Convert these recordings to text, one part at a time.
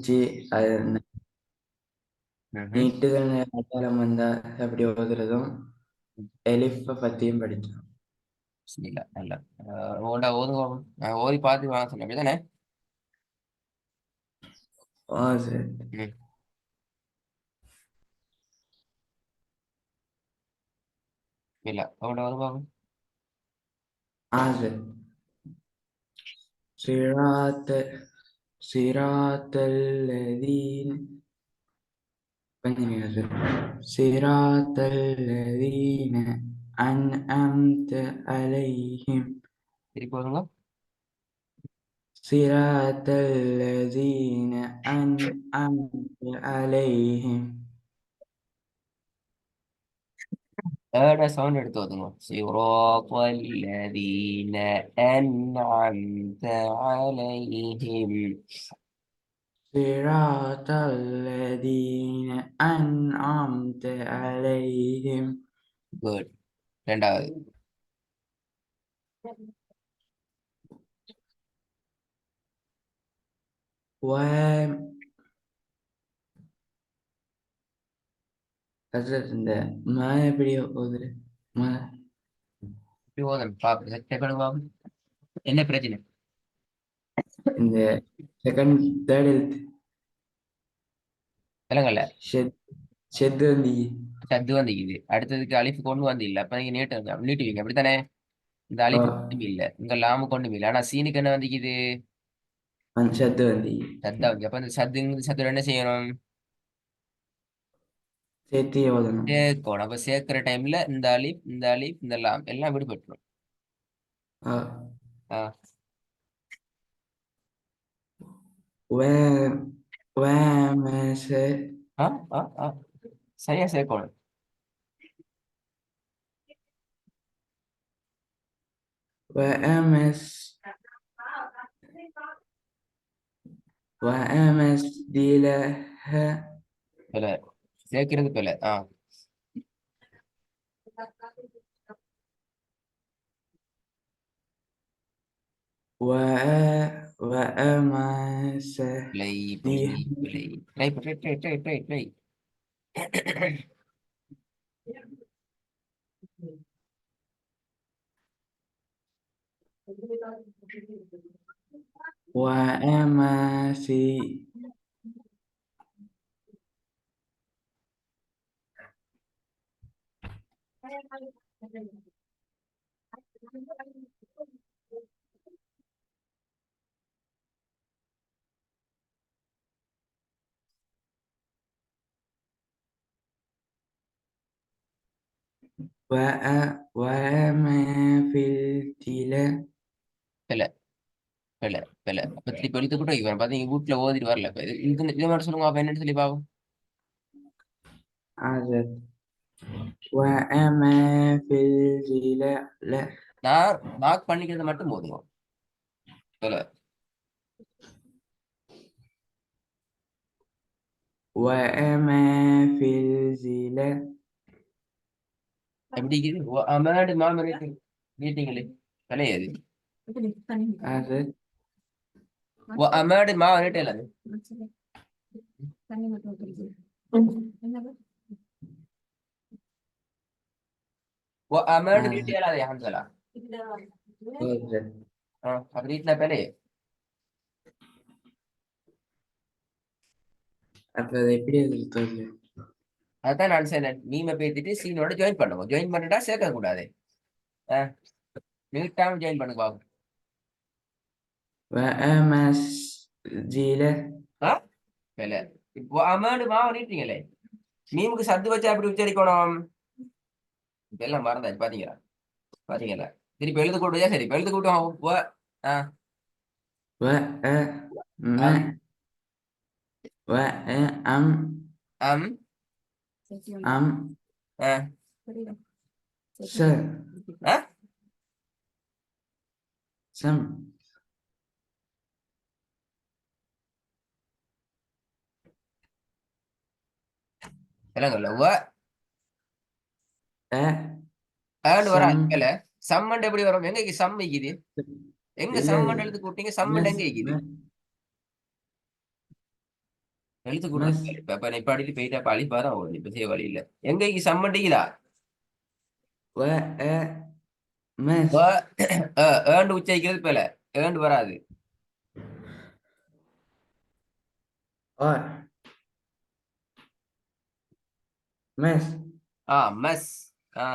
நீச்சு அது ம்ஹும். நீட்டுகள் அடையாளம் வந்தா அப்படி ஓதுறதும் எலிஃப பத்தியும் படிச்சோம். இல்ல இல்ல ஓடா ஓதுங்க. ஓதி பார்த்து வாங்க சொன்னேன் அப்படிதானே? ஓ சரி. ம். இல்ல ஓடா ஓது பாப்போம். சரி. صراط صراط الذين صراط الذين أنعمت عليهم திருப்பி ஓதுங்க. صراط الذين أنعمت عليهم ஏடா சவுண்ட் எடுத்து ஓதுங்க. சிராத்தல்லதீன அன்அம்த அலைஹிம். صراط الذين أنعمت عليهم குட். ரெண்டாவது. و இந்த மா எப்படி ஓதுரு மா இப்படி ஓதணும் பாப்போம். செக் பாப்போம். என்ன பிரச்சனை? இந்த செகண்ட் தேர்ட் எழுத்து விலங்கல்ல. ஷெத் ஷெத் வந்து சத்து வந்துக்குது. அடுத்ததுக்கு அலிஃப் கொண்டு வந்து இல்ல. அப்ப நீங்க நீட்டுவீங்க அப்படித்தானே? இந்த அலிஃப் கொண்டும் இல்ல, இங்க லாமு கொண்டும் இல்ல. ஆனா சீனுக்கு என்ன வந்துக்குது? ஷெத் வந்து சத்தா வந்து. அப்ப இந்த சத்து என்ன செய்யணும்? சேர்த்தே ஓதணும். சேர்க்கணும். அப்ப சேர்க்கிற டைம்ல இந்த அலிஃப் இந்த அலிஃப் இந்த லாம் எல்லாம் விடுபட்டுரும். ஆ ஆஹ் و ومس ஆஹ் ஆஹ் ஆஹ் சரியா சேர்க்கணும். وأمس وأمثلها பில சேர்க்கிறது பில. பிழை பிழை وأمثلها பிழை. Try try try try try try. وأمثل وأمثلة பில பில பில. அப்ப திருப்பி எழுத்து கூட இவன் பாத்தீங்க வீட்டுல ஓதிட்டு வரல. இப்ப இது மட்டும் சொல்லுங்க அப்ப என்னன்னு சொல்லி பாவம். عدد وأمثلة لا நான் மார்க் பண்ணிக்கிறத மட்டும் போதுங்க. பில وأمثلة எப்படி இருக்குது? அமேடு மாமரே மீட்டிங்களே கிடையாது. عدد அமேடு மாமரே இல்லாது. அமேடு நீட்டு عدد இல்லாத ஹம்சலா. عدد அப்ப நீட்ல பிழையே. அப்ப அது எப்படி எழுதுறது? அதான் நான் சொன்னேன், மீமை பேத்திட்டு சீனோட ஜாயின் பண்ணுவோம். ஜாயின் பண்ணிட்டா சேர்க்க கூடாது. நீட்டாம ஜாயின் பண்ணுங்க பாப்போம். وأمثلة பிழை. இப்போ அமேடு மாவை நீட்டீங்களே, மீமுக்கு சத்து வச்சு அப்படி உச்சரிக்கணும். இதெல்லாம் மறந்தாச்சு. பாத்தீங்களா? பாத்தீங்களா? திருப்பி எழுது கூட்டுதா? சரி இப்ப எழுது கூட்டும். وأم அம் وأم அம் أم அஹ், س அஹ், سم விலங்குல أ ஏண்டு سم வராது. பிழை. சம்மண்ட் எப்படி வரும்? எங்க சம் வைக்குது? எங்க இல்ல சம்மண்ட் எழுத்து கூட்டிங்க? சம்மண்ட் مس எங்க வைக்குது? எழுத்து கூடுதல் மஸ் இப்ப நிப்பாடிட்டு போயிட்டா அப்ப அழிப்பா தான் ஓடுது இப்ப செய்ய வழி இல்ல எங்க இங்க சம்மட்டிக்குதா வ அ மஸ் ஏண்டு உச்சரிக்கிறது பேல ஏண்டு வராது ஆர் மஸ் மஸ் ஆ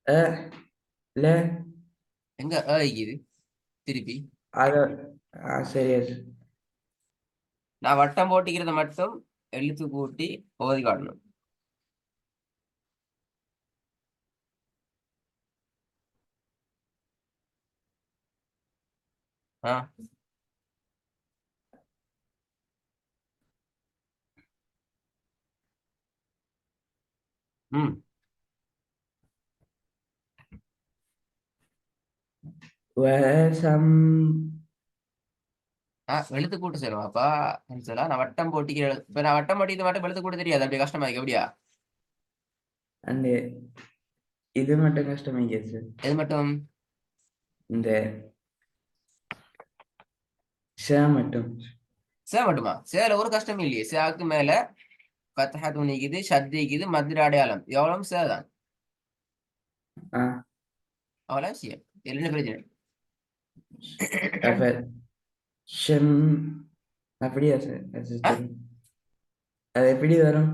அ ல எங்க இருக்குது திருப்பி அத சரி நான் வட்டம் போட்டிக்கிறத மட்டும் எழுத்து கூட்டி ஓதி காட்டணும் ஆ ம் வசம் எழுத்து கூட்டு சொல்லுவாப்பா சொல்லா நான் வட்டம் போட்டிக்கிற இப்ப நான் வட்டம் போட்டிக்கிறது மட்டும் எழுத்து கூட்ட தெரியாது அப்படி கஷ்டமா இருக்கு எப்படியா அந்த இது மட்டும் கஷ்டமாயிடுச்சு எது மட்டும் இந்த ஷ மட்டும் சே மட்டுமா சேல ஒரு கஷ்டம் இல்லையே சேக்கு மேல பத்தஹத்து நீக்குது ஷத்திக்குது மதுர அடையாளம் எவ்வளவு சேதான் ஆ அவ்வளோ விஷயம் என்ன பிரச்சனை அப்ப ஷம் அப்படியா சார் ஆ? அது எப்படி வரும்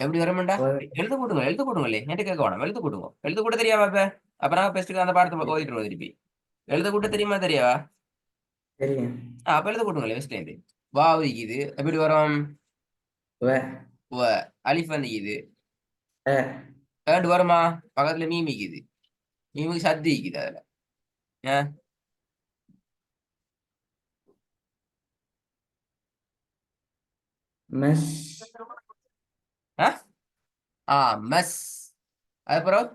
எப்படி வரமாட்டா எழுத்து கூட்டுங்களே நேற்று கேட்க வேணாம் எழுத்து கூட்டுங்க எழுத்து கூட தெரியாம இப்ப அப்புறம் பெஸ்ட்டுக்கு அந்த பாடத்தை ஓதிட்டு திருப்பி எழுத்து கூட்ட தெரியுமா தெரியாவா தெரியும் அப்ப எழுத்து கூட்டுங்களே ஃபர்ஸ்ட் வாவு இது எப்படி வரும் வ அலிஃப் வந்து இது அ ஏண்டு வருமா பக்கத்துல மீமிக்குது மீமுக்கு சத்தி இருக்குது அதுல ஏன் மஸ் ஆ மஸ் அதுக்கப்புறம்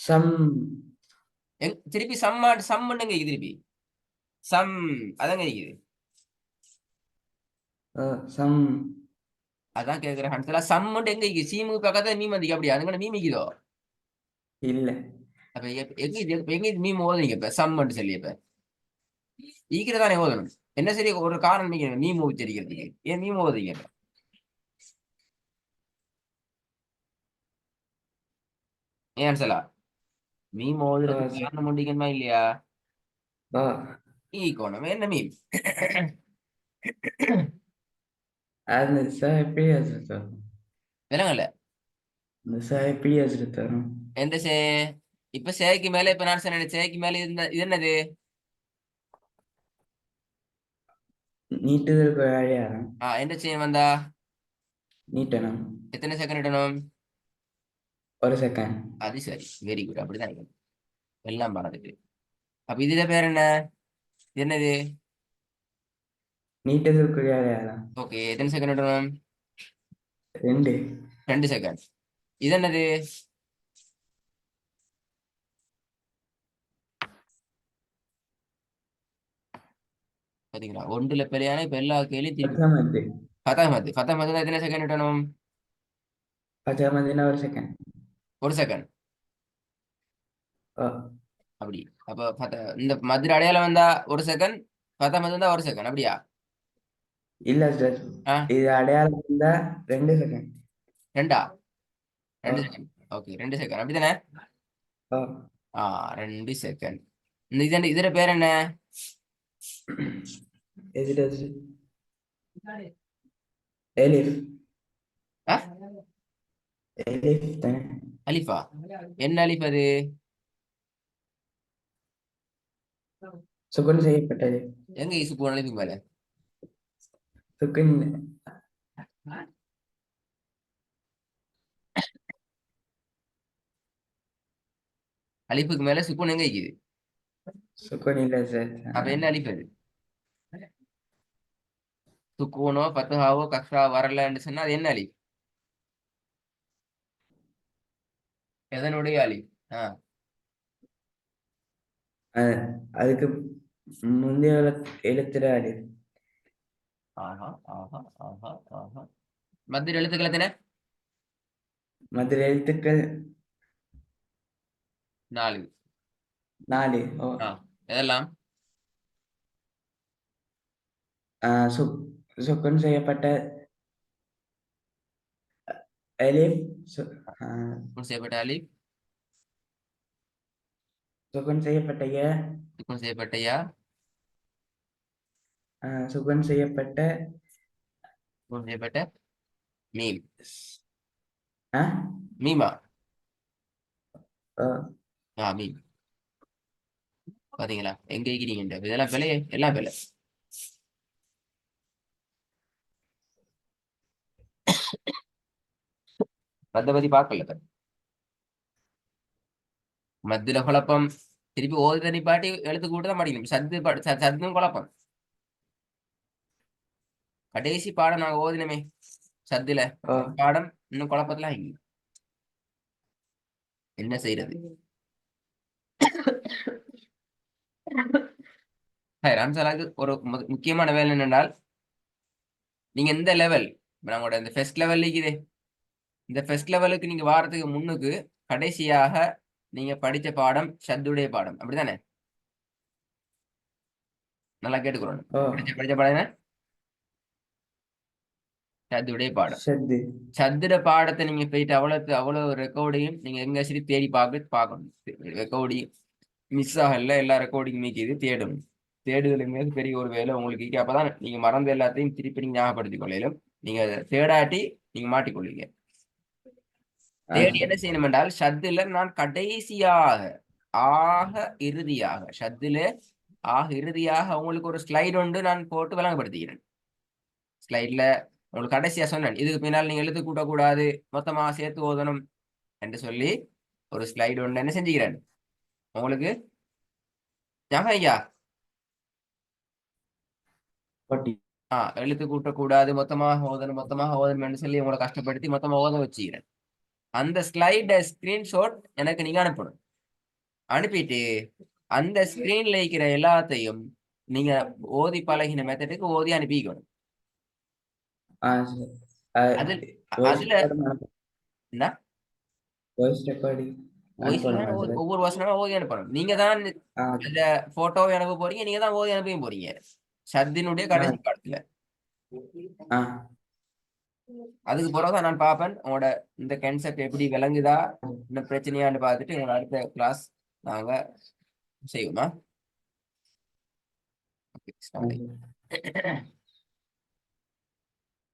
சம் திருப்பி சம்முண்டுங்க திருப்பி சம் அதங்க இருக்குது சம் அதான் கேக்குறேன் ஹன்சலா சம்முண்டு எங்க இருக்குது சீமுக்கு பக்கத்துல மீம் வந்து அப்படியா அதுங்க மீமிக்குதோ இல்ல அப்ப எங்க இது மீம் ஓதுறீங்க இப்ப சம்முண்டு சொல்லி இப்ப ஈக்கிறதானே ஓதணும் என்ன சரி ஒரு காரணம் நீங்க மீம் உச்சரிக்கிறதுக்கு ஏன் மீம் ஓதுறீங்க இப்ப ஏன் ஹன்சலா மீம் ஓதுறதுக்கு காரணம் உண்டிக்கணுமா இல்லையா ஈக்கோணும் என்ன மீம் அந்த ச எப்படி வரும் விலங்கல்ல இந்த ச எப்படி வரும் எந்த சே இப்ப சேக்கு மேல இப்ப நான் சொன்னேன் சேக்கு மேல இருந்த இது என்னது நீட்டுதல் வேலையாரம் எந்த சே வந்தா நீட்டணும் எத்தனை செகண்ட் இடணும் ஒரு செகண்ட் அது சரி வெரி குட் அப்படிதான் இருக்கணும் எல்லாம் பாடத்துக்கு அப்ப இதுல பேர் என்ன இது என்னது நீட்டுதலுக்கு வேலையாரம் ஓகே எத்தனை செகண்ட் இடணும் 2 2 செகண்ட் இது என்னது பாத்தீங்களா ஒன்றுல பிள்ளையான இப்ப எல்லா கேள்வியும் திருப்பி பத்தாமது பத்தாமது எத்தனை செகண்ட் இடணும் பத்தாமதுன்னா ஒரு செகண்ட் 1 செகண்ட் அப்படி அப்ப இந்த மதுரை அடையாளம் வந்தா 1 செகண்ட் பத்தாமது வந்தா 1 செகண்ட் அப்படியா இல்ல சார் ஆ இது அடையாளம் இருந்தா 2 செகண்ட் ரெண்டா 2 செகண்ட் ஓகே 2 செகண்ட் அப்படிதானே 2 செகண்ட் இந்த இதுல பேர் என்ன எதில் எலிஃப் ஆ? எலிஃப் தானே அலிஃபா என்ன அலிஃப் அது சுக்குன் செய்யப்பட்டது எங்க சுக்குன் அலிஃபுக்கு மேல சுக்குன் அலிஃபுக்கு மேல சுக்குன் எங்க இருக்குது சுக்குன் இல்ல சார் அப்ப என்ன அலிஃப் அது சுக்குனோ பத்துஹாவோ கஸ்ரா வரலன்னு சொன்னா அது என்ன அலிஃப் எதனுடைய அலிஃப் அதுக்கு முந்தைய எழுத்துற அலிஃப் ஆஹா ஆஹா ஆஹா ஆஹா மத்திய எழுத்துக்கள் எத்தனை மற்ற எழுத்துக்கள் 4 4. ஓ. எதெல்லாம்? சுக் சுக்குன் செய்யப்பட்ட எலிஃப் சுக்குன் செய்யப்பட்ட அலிஃப், சுக்குன் செய்யப்பட்ட ய, சுக்குன் செய்யப்பட்ட யா, சுக்குன் செய்யப்பட்ட சுக்குன் செய்யப்பட்ட மீம். ஆ மீமா? ஓ. மீம். பாத்தீங்களா எங்க இருக்கிறீங்க? இதெல்லாம் பிழையே, எல்லாம் பிழை. மத்த பத்தி பார்க்கல. மத்தில குழப்பம், திருப்பி ஓது நிப்பாட்டி எழுத்து கூட்டு தான் படிக்கணும். சத்தும் குழப்பம். கடைசி பாடம் நாங்க ஓதினமே சத்துல, ஓ. பாடம் இன்னும் குழப்பத்துல ஆகி என்ன செய்யறது? ராம்சாலாக்கு ஒரு முக்கியமான வேலை என்னென்றால், நீங்க எந்த லெவல், நம்மளோட இந்த ஃபர்ஸ்ட் லெவல் இருக்குது, இந்த ஃபர்ஸ்ட் லெவலுக்கு நீங்க வாரத்துக்கு முன்னுக்கு கடைசியாக நீங்க படிச்ச பாடம் ஷத்துடைய பாடம், அப்படித்தானே? நல்லா கேட்டுக்கிறோம். ஓ. படிச்ச பாடம் என்ன? ஷத்துடைய பாடம். ஷத்து. சதுர பாடத்தை நீங்க போயிட்டு அவ்வளவு ரெக்கார்டையும் நீங்க எங்க சரி தேடி பார்க்கணும். ரெக்கார்டிங் மிஸ் ஆகல, எல்லா ரெக்கார்டிங் மீக்கிது தேடணும். தேடுதலுமே பெரிய ஒரு வேலை உங்களுக்கு. அப்பதான் நீங்க மறந்த எல்லாத்தையும் திருப்பி நீங்க ஞாபகப்படுத்திக் கொள்ளையிலும். நீங்க தேடாட்டி நீங்க மாட்டிக்கொள்வீங்க. தேடி என்ன செய்யணும் என்றால், ஷத்துல நான் கடைசியாக ஆக இறுதியாக ஷத்துல ஆக இறுதியாக உங்களுக்கு ஒரு ஸ்லைடு ஒன்று நான் போட்டு விளங்கப்படுத்துகிறேன். ஸ்லைட்ல உங்களுக்கு கடைசியா சொன்னேன், இதுக்கு பின்னால் நீங்க எழுத்து கூட்டக்கூடாது, மொத்தமா சேர்த்து ஓதணும் என்று சொல்லி ஒரு ஸ்லைடு ஒன்று என்ன செஞ்சுக்கிறேன் உங்களுக்கு ஞாபகம் ஐயா? எழுத்து கூட்டக்கூடாது, மொத்தமாக ஓதணும் சொல்லி உங்களை கஷ்டப்படுத்தி மொத்தமா ஓத வச்சுக்கிறேன். அந்த ஸ்லைட ஸ்கிரீன்ஷாட் எனக்கு நீங்க அனுப்பணும். அனுப்பிட்டு அந்த ஸ்கிரீன்ல இருக்கிற எல்லாத்தையும் நீங்க ஓதி பழகின மெத்தடுக்கு ஓதி அனுப்பிக்கணும். அதுல என்ன ஒவ்வொரு வசனமா ஓதி அனுப்பணும். நீங்க தான் இந்த போட்டோவை அனுப்ப போறீங்க, நீங்க தான் ஓதி அனுப்பவும் போறீங்க ஷத்தினுடைய கடைசி பாடத்துல. அதுக்கு பிறகுதான் நான் பார்ப்பேன் உங்களோட இந்த கான்செப்ட் எப்படி விளங்குதா, இந்த பிரச்சனையான்னு பார்த்துட்டு உங்களோட அடுத்த கிளாஸ் நாங்க செய்வோமா?